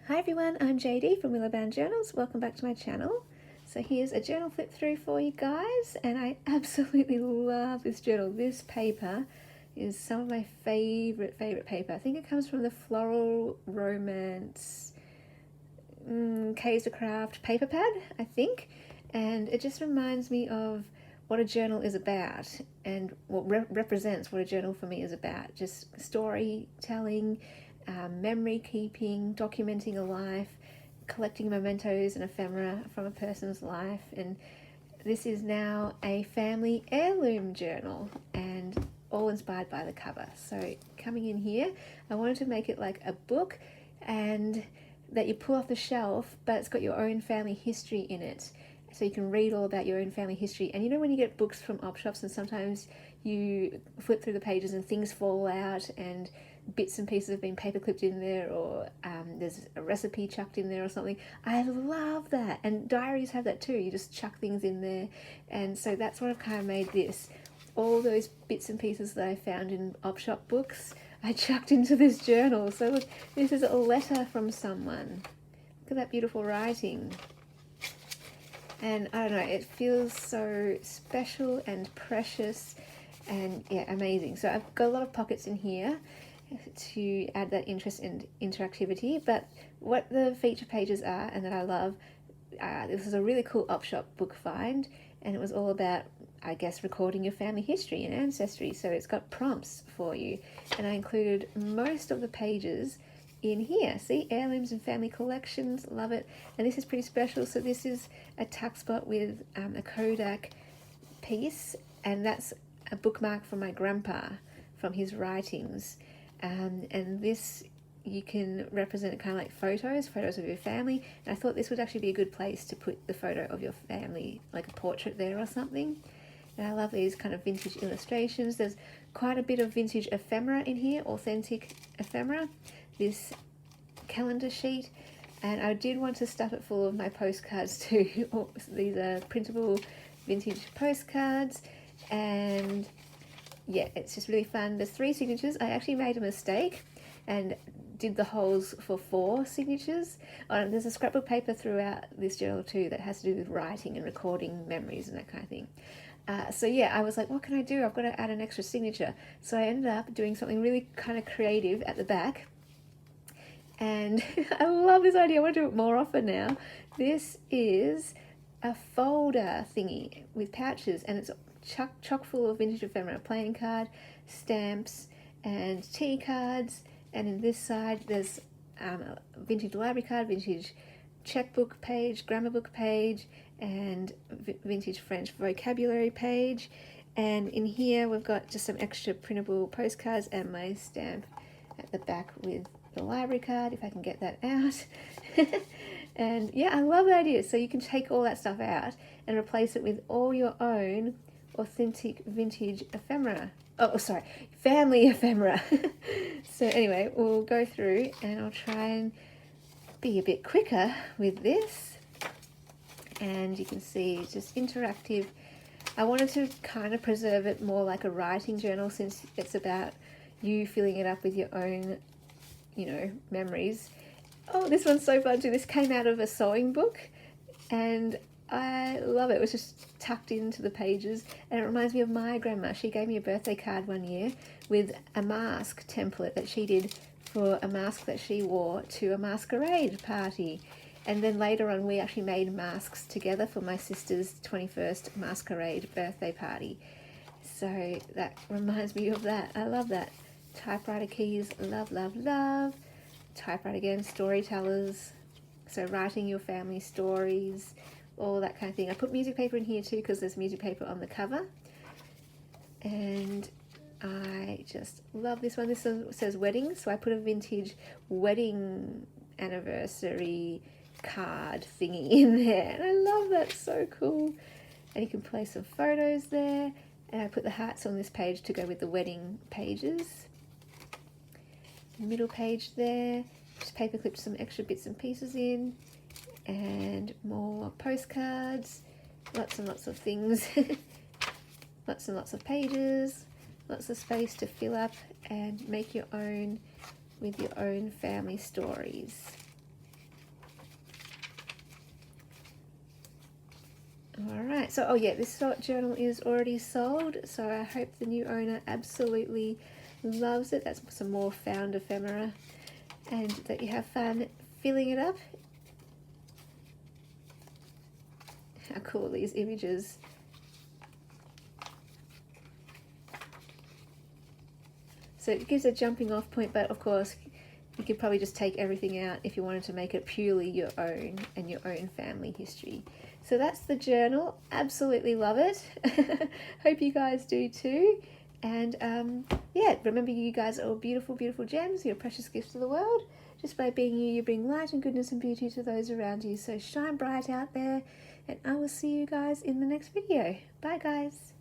Hi everyone, I'm JD from Willowbound Journals. Welcome back to my channel. So here's a journal flip through for you guys, and I absolutely love this journal. This paper is some of my favorite paper. I think it comes from the Floral Romance Kaiser Craft paper pad, I think, and it just reminds me of what a journal is about and what represents what a journal for me is about. Just storytelling, memory keeping, documenting a life, collecting mementos and ephemera from a person's life. And this is now a family heirloom journal, and all inspired by the cover. So coming in here, I wanted to make it like a book and that you pull off the shelf, but it's got your own family history in it. So you can read all about your own family history. And you know when you get books from op shops and sometimes you flip through the pages and things fall out and bits and pieces have been paper clipped in there, or there's a recipe chucked in there or something. I love that. And diaries have that too. You just chuck things in there. And so that's what I've kind of made this. All those bits and pieces that I found in op shop books, I chucked into this journal. So look, this is a letter from someone. Look at that beautiful writing. And I don't know, it feels so special and precious and yeah, amazing. So I've got a lot of pockets in here to add that interest and interactivity. But what the feature pages are and that I love, this was a really cool op shop book find, and it was all about, I guess, recording your family history and ancestry. So it's got prompts for you, and I included most of the pages in here. See, heirlooms and family collections, love it. And this is pretty special. So this is a tuck spot with a Kodak piece, and that's a bookmark from my grandpa from his writings. And this you can represent it kind of like photos of your family. And I thought this would actually be a good place to put the photo of your family, like a portrait there or something. And I love these kind of vintage illustrations. There's quite a bit of vintage ephemera in here, authentic ephemera. This calendar sheet, and I did want to stuff it full of my postcards too. These are printable vintage postcards, and yeah, it's just really fun. There's 3 signatures. I actually made a mistake and did the holes for 4 signatures. There's a scrapbook paper throughout this journal too that has to do with writing and recording memories and that kind of thing. So yeah, I was like, what can I do? I've got to add an extra signature. So I ended up doing something really kind of creative at the back. And I love this idea. I want to do it more often now. This is a folder thingy with pouches, and it's chock full of vintage ephemera, playing card, stamps, and tea cards. And in this side, there's a vintage library card, vintage checkbook page, grammar book page, and vintage French vocabulary page. And in here, we've got just some extra printable postcards and my stamp at the back with the library card, if I can get that out. And yeah, I love the idea. So you can take all that stuff out and replace it with all your own authentic vintage ephemera. Oh, sorry, family ephemera. So anyway, we'll go through and I'll try and be a bit quicker with this. And you can see it's just interactive. I wanted to kind of preserve it more like a writing journal, since it's about you filling it up with your own, memories. Oh, this one's so fun too. This came out of a sewing book, and I love it. It was just tucked into the pages, and it reminds me of my grandma. She gave me a birthday card one year with a mask template that she did for a mask that she wore to a masquerade party. And then later on, we actually made masks together for my sister's 21st masquerade birthday party. So that reminds me of that. I love that. Typewriter keys, love, love, love. Typewriter again, storytellers. So writing your family stories, all that kind of thing. I put music paper in here too because there's music paper on the cover. And I just love this one. This one says wedding, so I put a vintage wedding anniversary card thingy in there. And I love that, so cool. And you can place some photos there. And I put the hearts on this page to go with the wedding pages. Middle page there, just paper clipped some extra bits and pieces in, and more postcards, lots and lots of things, lots and lots of pages, lots of space to fill up and make your own with your own family stories. All right, so oh yeah, this journal is already sold, so I hope the new owner absolutely loves it. That's some more found ephemera, and that you have fun filling it up. How cool are these images? So it gives a jumping off point, but of course you could probably just take everything out if you wanted to make it purely your own and your own family history. So that's the journal. Absolutely love it. Hope you guys do too. And yeah, remember, you guys are all beautiful, beautiful gems. You're precious gifts to the world. Just by being you, you bring light and goodness and beauty to those around you. So shine bright out there, and I will see you guys in the next video. Bye guys.